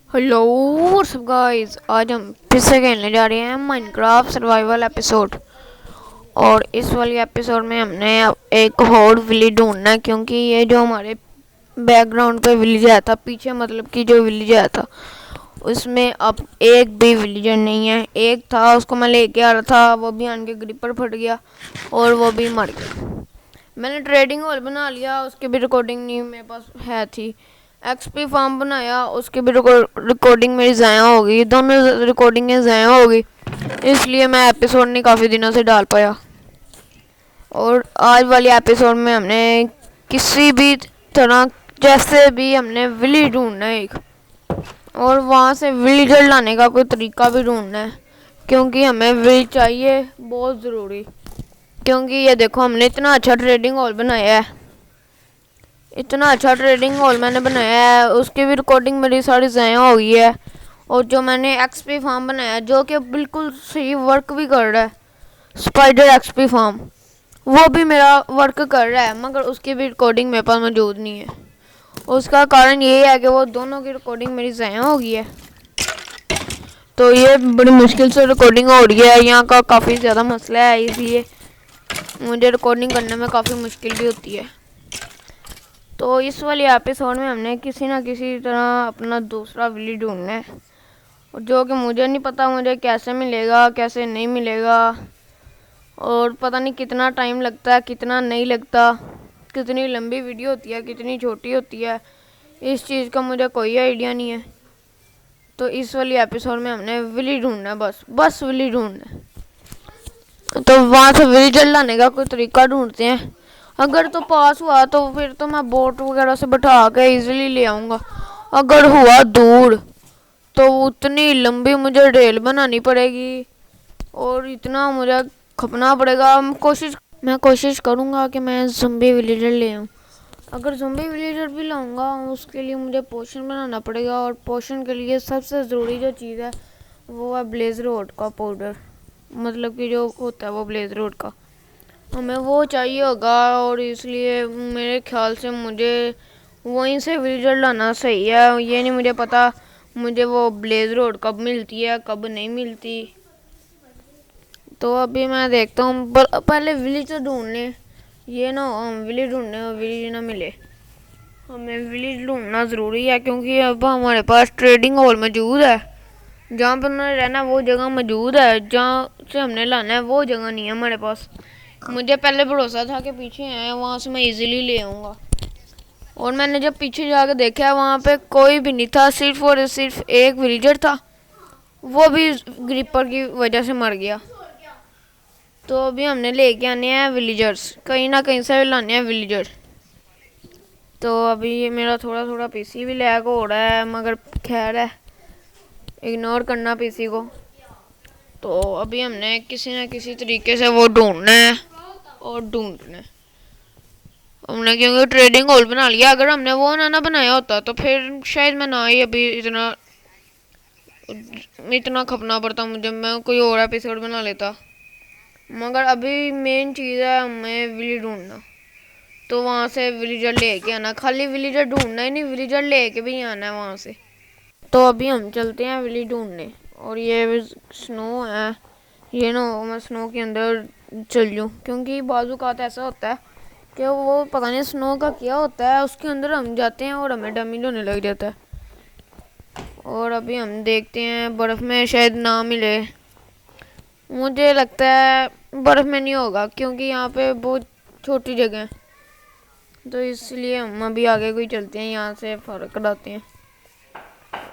Hello what's up guys, आज हम फिर से खेलने जा रहे हैं माइनक्राफ्ट सर्वाइवल एपिसोड। और इस वाली एपिसोड में हमने एक और विलेज ढूंढना है, क्योंकि ये जो हमारे बैकग्राउंड पे विलेज आया था पीछे, मतलब कि जो विलेज आया था उसमें अब एक भी विलेजर नहीं है। एक था, उसको मैं लेके आ रहा था, वो भी आन के ग्रिपर फट गया और वो भी मर गया। मैंने ट्रेडिंग हॉल बना लिया, उसकी भी रिकॉर्डिंग नहीं मेरे पास है थी। एक्सपी फार्म बनाया, उसकी भी रिकॉर्डिंग मेरी ज़ाया हो गई, दोनों रिकॉर्डिंगें ज़ाया हो गई, इसलिए मैं एपिसोड नहीं काफ़ी दिनों से डाल पाया। और आज वाली एपिसोड में हमने किसी भी तरह, जैसे भी हमने विलेज ढूंढना है एक, और वहाँ से विलेजर लाने का कोई तरीका भी ढूंढना है, क्योंकि हमें विलेज चाहिए बहुत ज़रूरी। क्योंकि ये देखो, हमने इतना अच्छा ट्रेडिंग हॉल बनाया है, इतना अच्छा ट्रेडिंग हॉल मैंने बनाया है, उसकी भी रिकॉर्डिंग मेरी सारी ज़ाया हो गई है। और जो मैंने एक्सपी फार्म बनाया है, जो कि बिल्कुल सही वर्क भी कर रहा है, स्पाइडर एक्सपी फार्म, वो भी मेरा वर्क कर रहा है, मगर उसकी भी रिकॉर्डिंग मेरे पास मौजूद नहीं है। उसका कारण ये है कि वो दोनों की रिकॉर्डिंग मेरी ज़ाया हो गई है, तो ये बड़ी मुश्किल से रिकॉर्डिंग हो रही है। यहाँ का काफ़ी ज़्यादा मसला है, इसलिए मुझे रिकॉर्डिंग करने में काफ़ी मुश्किल भी होती है। तो इस वाली एपिसोड में हमने किसी ना किसी तरह अपना दूसरा विलेज ढूंढना है, जो कि मुझे नहीं पता मुझे कैसे मिलेगा कैसे नहीं मिलेगा, और पता नहीं कितना टाइम लगता है कितना नहीं लगता, कितनी लंबी वीडियो होती है कितनी छोटी होती है, इस चीज़ का मुझे कोई आइडिया नहीं है। तो इस वाली एपिसोड में हमने विलेज ढूंढना है, बस विलेज ढूंढना है। तो वहाँ से विलेजर लाने का कोई तरीका ढूंढते हैं। अगर तो पास हुआ तो फिर तो मैं बोट वगैरह से बैठा के इजीली ले आऊँगा। अगर हुआ दूर तो उतनी लंबी मुझे रेल बनानी पड़ेगी और इतना मुझे खपना पड़ेगा। मैं कोशिश करूँगा कि मैं ज़म्बी विलेजर ले आऊँ। अगर ज़म्बी विलेजर भी लाऊंगा उसके लिए मुझे पोशन बनाना पड़ेगा, और पोशन के लिए सबसे ज़रूरी जो चीज़ है वो है ब्लेज रोड का पाउडर, मतलब कि जो होता है वो ब्लेज रोड का, हमें वो चाहिए होगा। और इसलिए मेरे ख्याल से मुझे वहीं से विलेजर लाना सही है। ये नहीं मुझे पता मुझे वो ब्लेज रोड कब मिलती है कब नहीं मिलती, तो अभी मैं देखता हूँ। पहले विलेजर ढूंढने, ये ना हम विलेज ढूंढने और विलेज ना मिले, हमें विलेज ढूंढना ज़रूरी है, क्योंकि अब हमारे पास ट्रेडिंग हॉल मौजूद है, जहाँ पर उन्होंने रहना वो जगह मौजूद है, जहाँ से हमने लाना है वो जगह नहीं है हमारे पास। मुझे पहले भरोसा था कि पीछे हैं वहाँ से मैं इजीली ले आऊँगा, और मैंने जब पीछे जाकर देखा वहाँ पे कोई भी नहीं था, सिर्फ और सिर्फ एक विलेजर था, वो भी ग्रिपर की वजह से मर गया। तो अभी हमने लेके आने हैं विलेजर्स, कहीं ना कहीं से लाने हैं विलेजर। तो अभी ये मेरा थोड़ा थोड़ा पीसी भी लैग हो रहा है, मगर खैर है, इग्नोर करना पीसी को। तो अभी हमने किसी न किसी तरीके से वो ढूंढना है और ढूंढना है हमने, क्योंकि ट्रेडिंग हॉल बना लिया। अगर हमने वो ना बनाया होता तो फिर शायद मैं ना ही अभी इतना इतना खपना पड़ता मुझे, मैं कोई और एपिसोड बना लेता। मगर अभी मेन चीज़ है हमें विलेज ढूंढना, तो वहाँ से विलेजर लेके आना, खाली विलेजर ढूंढना ही नहीं, विलेजर लेके भी आना है वहाँ से। तो अभी हम चलते हैं विलेज ढूंढने। और ये स्नो है, ये ना मैं स्नो के अंदर चल जाऊँ, क्योंकि बाजू का ऐसा होता है कि वो पता नहीं स्नो का क्या होता है, उसके अंदर हम जाते हैं और हमें डैमेज होने लग जाता है। और अभी हम देखते हैं बर्फ़ में शायद ना मिले, मुझे लगता है बर्फ़ में नहीं होगा, क्योंकि यहाँ पे बहुत छोटी जगह है, तो इसलिए हम अभी आगे कोई चलते हैं, यहाँ से फ़र्क कराते हैं।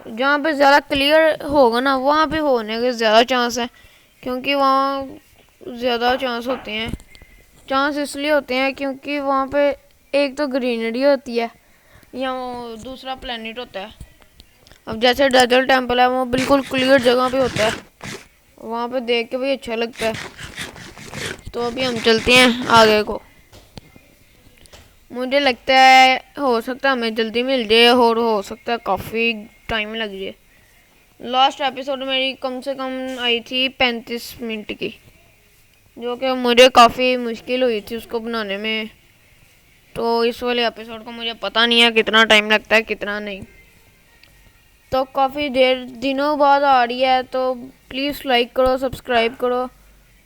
जहाँ पे ज़्यादा क्लियर होगा ना वहाँ पे होने के ज़्यादा चांस है, क्योंकि वहाँ ज़्यादा चांस होते हैं। चांस इसलिए होते हैं क्योंकि वहाँ पे एक तो ग्रीनरी होती है या वो दूसरा प्लेनेट होता है। अब जैसे डेजर्ट टेम्पल है वो बिल्कुल क्लियर जगह पे होता है, वहाँ पे देख के भी अच्छा लगता है। तो अभी हम चलते हैं आगे को, मुझे लगता है हो सकता है हमें जल्दी मिल जाए और हो सकता है काफ़ी टाइम लग जाए। लास्ट एपिसोड मेरी कम से कम आई थी 35 मिनट की, जो कि मुझे काफ़ी मुश्किल हुई थी उसको बनाने में। तो इस वाले एपिसोड को मुझे पता नहीं है कितना टाइम लगता है कितना नहीं। तो काफ़ी देर दिनों बाद आ रही है, तो प्लीज़ लाइक करो, सब्सक्राइब करो,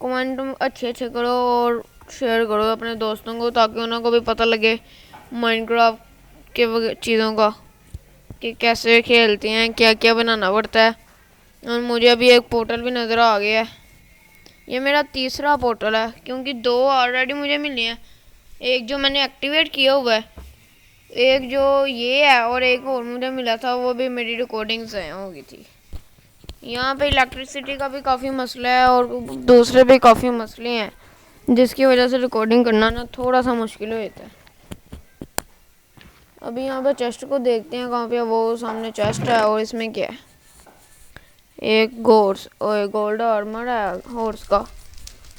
कमेंट अच्छे अच्छे करो और शेयर करो अपने दोस्तों को, ताकि उनको भी पता लगे माइनक्राफ्ट के चीज़ों का, कि कैसे खेलते हैं, क्या क्या बनाना पड़ता है। और मुझे अभी एक पोर्टल भी नज़र आ गया है। ये मेरा तीसरा पोर्टल है, क्योंकि 2 ऑलरेडी मुझे मिले हैं। एक जो मैंने एक्टिवेट किया हुआ है, एक जो ये है, और एक और मुझे मिला था, वो भी मेरी रिकॉर्डिंग से हो गई थी। यहाँ पे इलेक्ट्रिसिटी का भी काफ़ी मसला है और दूसरे भी काफ़ी मसले हैं, जिसकी वजह से रिकॉर्डिंग करना ना थोड़ा सा मुश्किल हो जाता है। अभी यहाँ पे चेस्ट को देखते हैं कहाँ पे। वो सामने चेस्ट है और इसमें क्या है, एक गोर्स और गोल्ड आर्मर है, हॉर्स का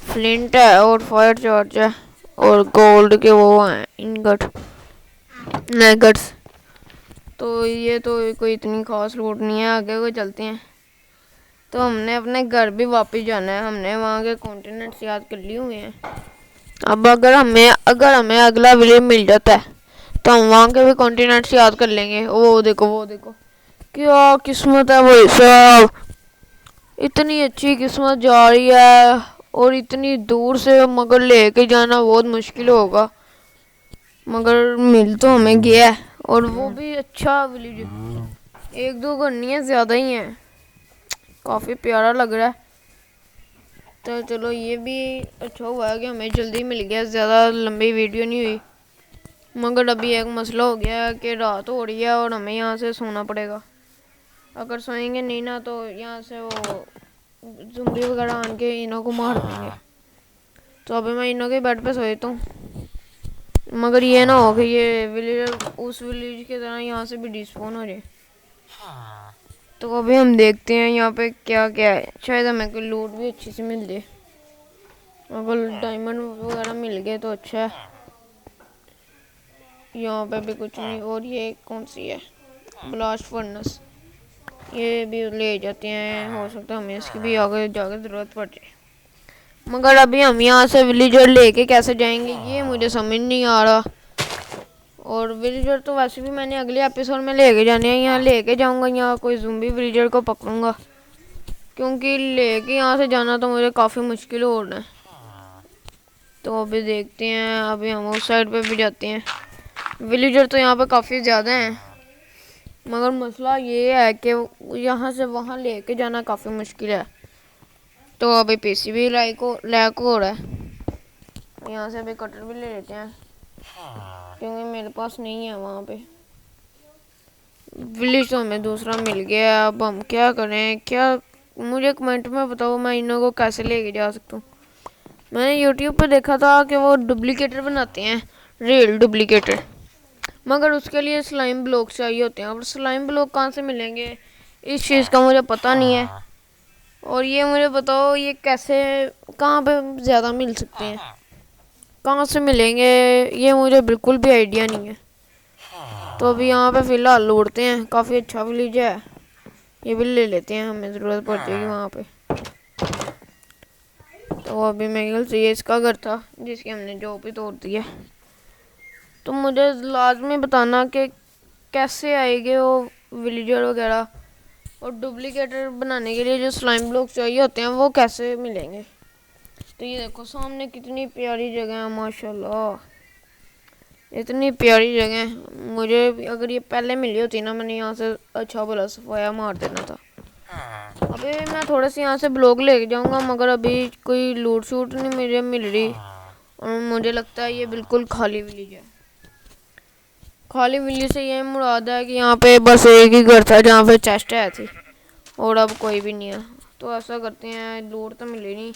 फ्लिंट है और फायर चार्ज है और गोल्ड के वो हैं इनगट नगट्स। तो ये तो कोई इतनी खास लूट नहीं है। आगे को चलते हैं। तो हमने अपने घर भी वापस जाना है। हमने वहाँ के कॉन्टिनेंट्स याद कर लिए हुए हैं। अब अगर हमें अगला विलेज मिल जाता है, तो हम वहाँ के भी कॉन्टिनेंट्स याद कर लेंगे। वो देखो क्या किस्मत है भाई साहब, इतनी अच्छी किस्मत जा रही है और इतनी दूर से, मगर लेके जाना बहुत मुश्किल होगा। मगर मिल तो हमें गया है, और वो भी अच्छा विलेज। 1-2 घर नहीं है, ज़्यादा ही है। काफ़ी प्यारा लग रहा है। तो चलो, ये भी अच्छा हुआ है कि हमें जल्दी मिल गया, ज़्यादा लंबी वीडियो नहीं हुई। मगर अभी एक मसला हो गया है कि रात हो रही है और हमें यहाँ से सोना पड़ेगा। अगर सोएंगे नहीं ना, तो यहाँ से वो ज़ुम्बी वगैरह आन के इन्हों को मार देंगे। तो अभी मैं इन्हों के बेड पे सोता हूँ। मगर ये ना हो कि ये विलेजर उस विलेज की तरह यहाँ से भी डिस्पोन हो जाए। तो अभी हम देखते हैं यहाँ पे क्या क्या है। शायद हमें कोई लूट भी अच्छी सी मिल जाए। अगर डायमंड वगैरह मिल गए तो अच्छा है। यहाँ पे भी कुछ नहीं। और ये कौन सी है, ब्लास्ट फर्नेस, ये भी ले जाते हैं। हो सकता है हमें इसकी भी आगे जाकर ज़रूरत पड़ जाए। मगर अभी हम यहाँ से विलेजर लेके कैसे जाएंगे, ये मुझे समझ नहीं आ रहा। और विलेजर तो वैसे भी मैंने अगले एपिसोड में लेके जाने हैं। यहाँ लेके जाऊँगा, यहाँ कोई ज़ुम्बी विलेजर को पकड़ूंगा, क्योंकि लेके यहाँ से जाना तो मुझे काफ़ी मुश्किल हो रहा है। तो अभी देखते हैं। अभी हम उस साइड पे भी जाते हैं। विलेजर तो यहाँ पे काफ़ी ज़्यादा हैं, मगर मसला ये है कि यहाँ से वहाँ लेके जाना काफ़ी मुश्किल है। तो अभी पीसी भी लैक हो रहा है। यहाँ से अभी कटर भी ले लेते हैं, क्योंकि मेरे पास नहीं है वहाँ पे। विलेज तो हमें दूसरा मिल गया। अब हम क्या करें, क्या मुझे कमेंट में बताओ, मैं इन्हों को कैसे लेके जा सकता हूँ। मैंने यूट्यूब पे देखा था कि वो डुप्लीकेटर बनाते हैं, रियल डुप्लीकेटर, मगर उसके लिए स्लाइम ब्लॉक चाहिए होते हैं। अब स्लाइम ब्लॉक कहाँ से मिलेंगे, इस चीज़ का मुझे पता नहीं है। और ये मुझे बताओ, ये कैसे, कहाँ पे ज़्यादा मिल सकते हैं, कहाँ से मिलेंगे, ये मुझे बिल्कुल भी आइडिया नहीं है। तो अभी यहाँ पे फ़िलहाल लूटते हैं। काफ़ी अच्छा विलेज है, ये भी ले लेते हैं, हमें ज़रूरत पड़ जाएगी वहाँ पे। तो अभी मेरे ख्याल से ये इसका घर था, जिसकी हमने जॉब भी तोड़ दी है। तो मुझे लाजमी बताना कि कैसे आएंगे वो विलेजर वगैरह, और डुप्लीकेटर बनाने के लिए जो स्लाइम ब्लॉक चाहिए होते हैं वो कैसे मिलेंगे। तो ये देखो सामने कितनी प्यारी जगह है, माशाल्लाह, इतनी प्यारी जगह। मुझे अगर ये पहले मिली होती ना, मैंने यहाँ से अच्छा भला सफाया मार देना था। अभी मैं थोड़े से यहाँ से ब्लॉक लेके जाऊँगा, मगर अभी कोई लूट शूट नहीं मुझे मिल रही, और मुझे लगता है ये बिल्कुल खाली विलेज है। खाली विलेज से ये मुराद है कि यहाँ पे बस एक ही घर था जहाँ पे चेस्ट है थी, और अब कोई भी नहीं है। तो ऐसा करते हैं, लूट तो मिली नहीं,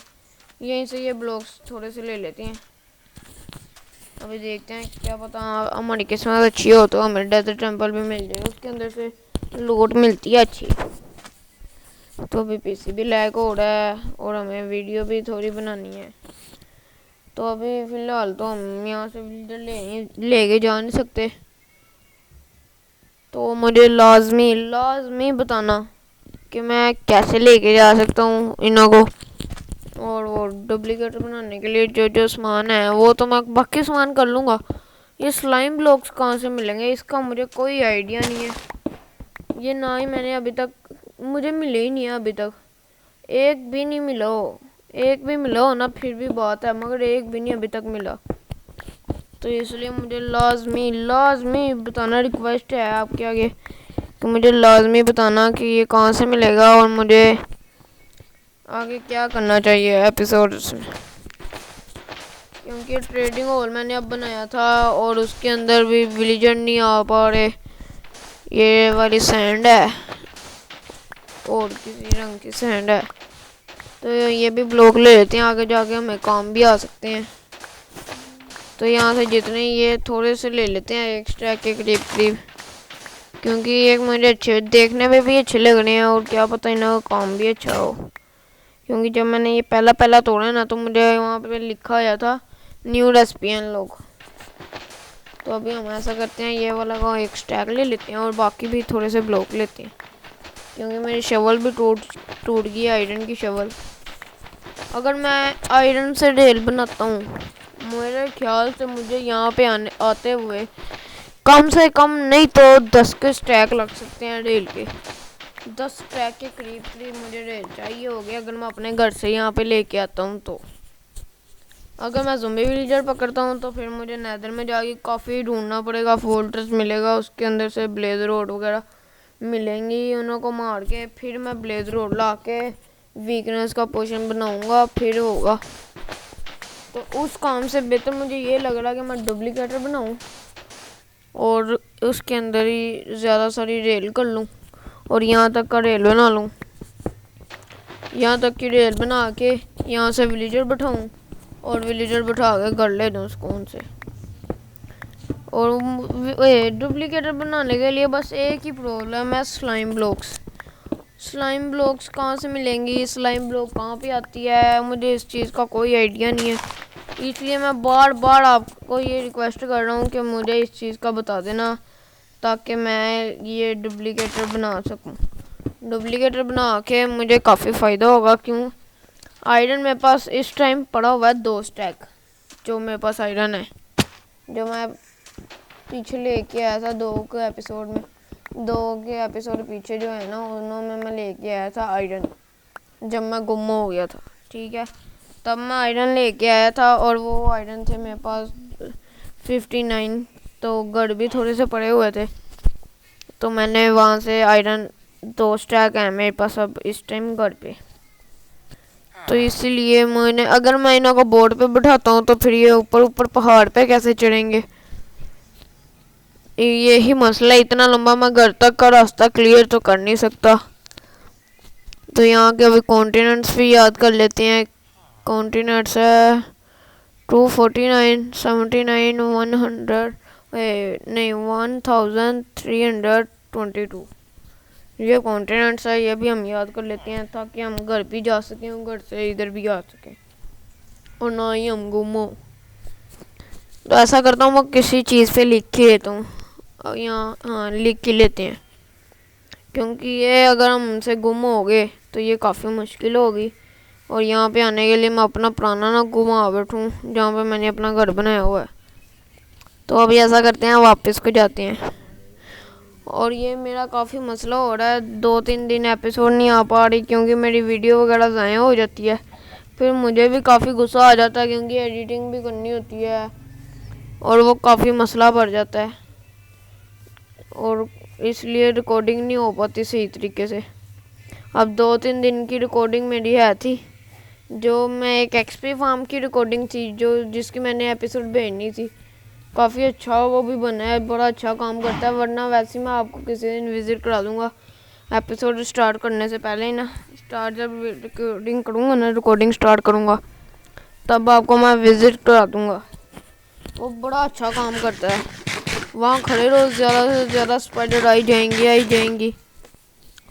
यहीं से ये ब्लॉक्स थोड़े से ले लेते हैं। अभी देखते हैं, क्या पता हमारी किस्मत अच्छी हो तो हमें डेजर्ट टेंपल भी मिल जाए, उसके अंदर से लूट मिलती है अच्छी। तो अभी पीसी भी लैग हो रहा है और हमें वीडियो भी थोड़ी बनानी है। तो अभी फ़िलहाल तो हम यहाँ से लेके जा नहीं सकते। तो मुझे लाजमी बताना कि मैं कैसे लेके जा सकता हूँ इन्हों को। और वो डुप्लीकेटर बनाने के लिए जो जो सामान है वो तो मैं बाकी सामान कर लूँगा। ये स्लाइम ब्लॉक्स कहाँ से मिलेंगे, इसका मुझे कोई आइडिया नहीं है। ये ना ही मैंने अभी तक, मुझे मिले ही नहीं है अभी तक, एक भी नहीं मिला हो। एक भी मिला हो ना फिर भी बात है, मगर एक भी नहीं अभी तक मिला। तो इसलिए मुझे लाजमी लाजमी बताना, रिक्वेस्ट है आपके आगे कि मुझे लाजमी बताना कि ये कहाँ से मिलेगा और मुझे आगे क्या करना चाहिए एपिसोड में। क्योंकि ट्रेडिंग हॉल मैंने अब बनाया था और उसके अंदर भी विलेजर नहीं आ पा रहे। ये वाली सैंड है और किसी रंग की सैंड है, तो ये भी ब्लॉक ले लेते हैं, आगे जाके हमें काम भी आ सकते हैं। तो यहाँ से जितने ये थोड़े से ले लेते हैं, एक स्टैक के करीब करीब, क्योंकि एक मुझे अच्छे देखने में भी अच्छे लग रहे हैं और क्या पता इनका काम भी अच्छा हो। क्योंकि जब मैंने ये पहला तोड़ा ना तो मुझे वहाँ पे लिखा आया था न्यू रेसिपी अनलॉक। तो अभी हम ऐसा करते हैं, ये वाला का एक स्टैक ले लेते हैं और बाकी भी थोड़े से ब्लॉक लेते हैं, क्योंकि मेरी शवल भी टूट गई, आयरन की शवल। अगर मैं आयरन से रेल बनाता हूँ, मेरे ख्याल से मुझे यहाँ पे आते हुए कम से कम नहीं तो 10 के स्टैक लग सकते हैं रेल के। 10 स्टैक के करीब करीब मुझे रेल चाहिए होगी अगर मैं अपने घर से यहाँ पे लेके आता हूँ। तो अगर मैं ज़ॉम्बी विलेजर पकड़ता हूँ तो फिर मुझे नेदर में जाके काफ़ी ढूंढना पड़ेगा, फोर्ट्रेस मिलेगा, उसके अंदर से ब्लेज रोड वगैरह मिलेंगी, उन्हों को मार के फिर मैं ब्लेज रोड ला के वीकनेस का पोशन बनाऊँगा, फिर होगा। तो उस काम से बेहतर मुझे ये लग रहा है कि मैं डुप्लीकेटर बनाऊँ और उसके अंदर ही ज़्यादा सारी रेल कर लूँ और यहाँ तक का रेल बना लूँ, यहाँ तक की रेल बना के यहाँ से विलेजर बैठाऊँ और विलेजर बैठा के घर ले दूँ उसको उनसे। और डुप्लीकेटर बनाने के लिए बस एक ही प्रॉब्लम है, स्लाइम ब्लॉक्स। स्लाइम ब्लॉक्स कहाँ से मिलेंगी, स्लाइम ब्लॉक कहाँ पे आती है, मुझे इस चीज़ का कोई आइडिया नहीं है। इसलिए मैं बार बार आपको ये रिक्वेस्ट कर रहा हूँ कि मुझे इस चीज़ का बता देना, ताकि मैं ये डुप्लीकेटर बना सकूँ। डुप्लीकेटर बना के मुझे काफ़ी फ़ायदा होगा। क्यों, आयरन मेरे पास इस टाइम पड़ा हुआ है 2 स्टैक, जो मेरे पास आयरन है, जो मैं पीछे लेके आया था 2 के एपिसोड में, 2 के एपिसोड पीछे जो है ना उन्होंने मैं लेके आया था आयरन, जब मैं गुम हो गया था। ठीक है, तब मैं आयरन लेके आया था और वो आयरन थे मेरे पास 59, तो गढ़ भी थोड़े से पड़े हुए थे, तो मैंने वहाँ से आयरन 2 स्टैक है मेरे पास अब इस टाइम गढ़ पे। तो इसीलिए मैंने, अगर मैं इन्हों को बोर्ड पे बिठाता हूँ तो फिर ये ऊपर ऊपर पहाड़ पे कैसे चढ़ेंगे, यही मसला। इतना लंबा मैं घर तक का रास्ता क्लियर तो कर नहीं सकता। तो यहाँ के अभी कॉन्टिनेंट्स भी याद कर लेते हैं। कॉन्टिनेंट्स है 249, 79, 100, नहीं 1322। ये कॉन्टिनेंट्स है, ये भी हम याद कर लेते हैं ताकि हम घर भी जा सकें और घर से इधर भी आ सकें और ना ही हम गुम हो। तो ऐसा करता हूँ, मैं किसी चीज़ पे लिख के लेता हूँ, यहाँ हाँ लिख के लेते हैं, क्योंकि ये अगर हम हमसे गुम हो गए तो ये काफ़ी मुश्किल होगी। और यहाँ पे आने के लिए मैं अपना पुराना ना घुमा बैठूँ जहाँ पे मैंने अपना घर बनाया हुआ है। तो अभी ऐसा करते हैं, वापस को जाते हैं। और ये मेरा काफ़ी मसला हो रहा है, 2-3 दिन एपिसोड नहीं आ पा रही क्योंकि मेरी वीडियो वगैरह ज़ाया हो जाती है। फिर मुझे भी काफ़ी गुस्सा आ जाता है क्योंकि एडिटिंग भी करनी होती है और वो काफ़ी मसला पड़ जाता है, और इसलिए रिकॉर्डिंग नहीं हो पाती सही तरीके से। अब 2-3 दिन की रिकॉर्डिंग मेरी है थी, जो मैं एक एक्सपी फार्म की रिकॉर्डिंग थी जो जिसकी मैंने एपिसोड भेजनी थी, काफ़ी अच्छा वो भी बना है, बड़ा अच्छा काम करता है। वरना वैसे मैं आपको किसी दिन विज़िट करा दूँगा एपिसोड स्टार्ट करने से पहले ही ना, जब रिकॉर्डिंग करूँगा ना, रिकॉर्डिंग स्टार्ट करूँगा तब आपको मैं विज़िट करा दूँगा। वो बड़ा अच्छा काम करता है, वहाँ खड़े रहो, ज़्यादा से ज़्यादा स्पाइडर आई जाएंगी,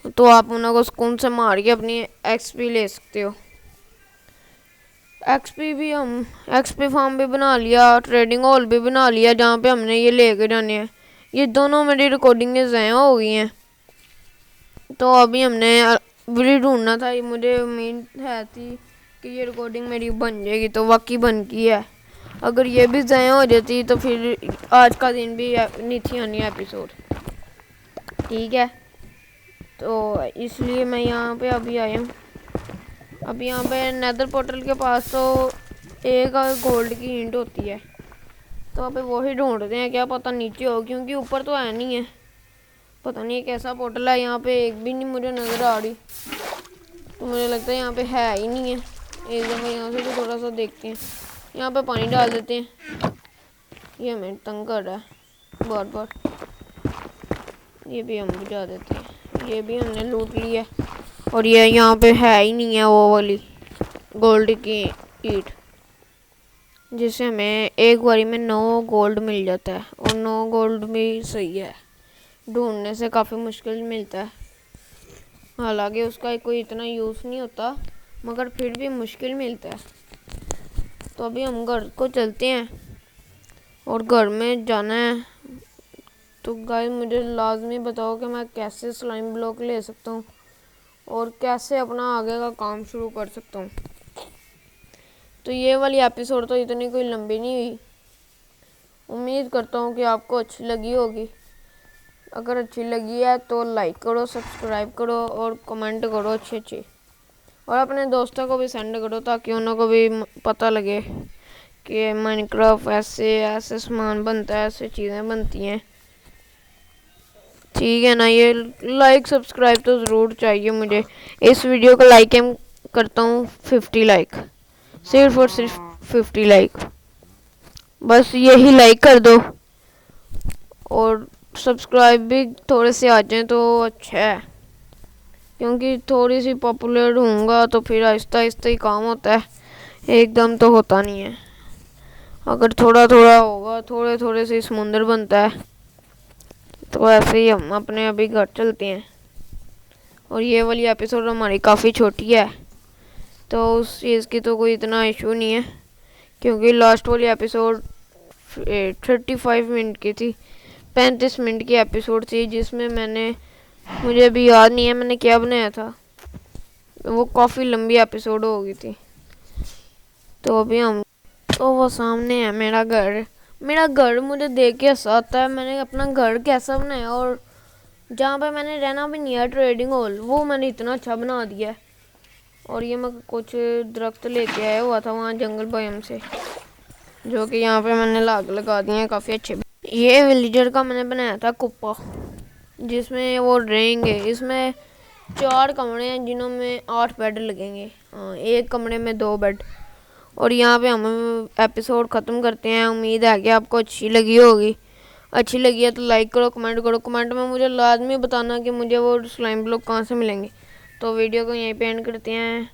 तो आप उन्हें को सुकून से मार के अपनी एक्सपी ले सकते हो। एक्सपी फार्म भी बना लिया, ट्रेडिंग हॉल भी बना लिया जहाँ पे हमने ये लेके जाने हैं। ये दोनों मेरी रिकॉर्डिंगें ज़ाया हो गई हैं, तो अभी हमने विली ढूंढना था। मुझे उम्मीद है थी कि ये रिकॉर्डिंग मेरी बन जाएगी, तो वाकई बन गई है। अगर ये भी ज़ाया हो जाती तो फिर आज का दिन भी नहीं थी आनी एपिसोड। ठीक है, तो इसलिए मैं यहाँ पे अभी आया हूँ। अभी यहाँ पे नेदर पोर्टल के पास तो एक गोल्ड की ईंट होती है, तो अभी वही ढूंढते हैं, क्या पता नीचे हो, क्योंकि ऊपर तो है नहीं है। पता नहीं कैसा पोर्टल है, यहाँ पे एक भी नहीं मुझे नज़र आ रही, तो मुझे लगता है यहाँ पे है ही नहीं है। एक दफ़ा यहाँ से भी थोड़ा सा देखते हैं। यहाँ पे पानी डाल देते हैं, ये हमें तंग कर रहा है बार बार। ये भी हम बुझा देते हैं, ये भी हमने लूट लिया। और ये यहाँ पे है ही नहीं है वो वाली गोल्ड की ईंट, जिससे हमें एक बारी में 9 गोल्ड मिल जाता है। और 9 गोल्ड भी सही है, ढूंढने से काफ़ी मुश्किल मिलता है। हालांकि उसका कोई इतना यूज़ नहीं होता, मगर फिर भी मुश्किल मिलता है। तो अभी हम घर को चलते हैं और घर में जाना है। तो गाइस मुझे लाजमी बताओ कि मैं कैसे स्लाइम ब्लॉक ले सकता हूँ और कैसे अपना आगे का काम शुरू कर सकता हूँ। तो ये वाली एपिसोड तो इतनी कोई लंबी नहीं हुई। उम्मीद करता हूँ कि आपको अच्छी लगी होगी। अगर अच्छी लगी है तो लाइक करो, सब्सक्राइब करो और कमेंट करो अच्छे अच्छे, और अपने दोस्तों को भी सेंड करो ताकि उन्हों को भी पता लगे कि माइनक्राफ्ट ऐसे ऐसे सामान बनता है, ऐसे चीज़ें बनती हैं। ठीक है ना, ये लाइक सब्सक्राइब तो ज़रूर चाहिए मुझे। इस वीडियो को लाइक एम करता हूँ 50 लाइक, सिर्फ और सिर्फ 50 लाइक, बस यही लाइक कर दो। और सब्सक्राइब भी थोड़े से आ जाएं तो अच्छा है, क्योंकि थोड़ी सी पॉपुलर होऊंगा तो फिर आहिस्ता आहिस्ता ही काम होता है, एकदम तो होता नहीं है। अगर थोड़ा थोड़ा होगा, थोड़े थोड़े से समुंदर बनता है। तो ऐसे ही हम अपने अभी घर चलते हैं। और ये वाली एपिसोड हमारी काफ़ी छोटी है, तो उस चीज़ की तो कोई इतना इशू नहीं है, क्योंकि लास्ट वाली एपिसोड 35 मिनट की थी, 35 मिनट की एपिसोड थी, जिसमें मुझे अभी याद नहीं है मैंने क्या बनाया था। वो काफ़ी लंबी एपिसोड हो गई थी। तो अभी तो वो सामने है मेरा घर मुझे देख के हंसाता है। मैंने अपना घर कैसा बनाया, और जहाँ पे मैंने रहना भी नहीं है, ट्रेडिंग हॉल, वो मैंने इतना अच्छा बना दिया है। और ये मैं कुछ दरख्त लेके आया हुआ था वहाँ जंगल बायोम से, जो कि यहाँ पे मैंने लगा दिए हैं काफ़ी अच्छे। ये विलेजर का मैंने बनाया था कुप्पा, जिसमें वो रहेंगे। इसमें 4 कमरे हैं जिन्हों में 8 बेड लगेंगे। हाँ, एक कमरे में 2 बेड। और यहाँ पे हम एपिसोड ख़त्म करते हैं। उम्मीद है कि आपको अच्छी लगी होगी। अच्छी लगी है तो लाइक करो, कमेंट करो। कमेंट में मुझे लाजमी बताना कि मुझे वो स्लाइम ब्लॉक कहाँ से मिलेंगे। तो वीडियो को यहीं पे एंड करते हैं।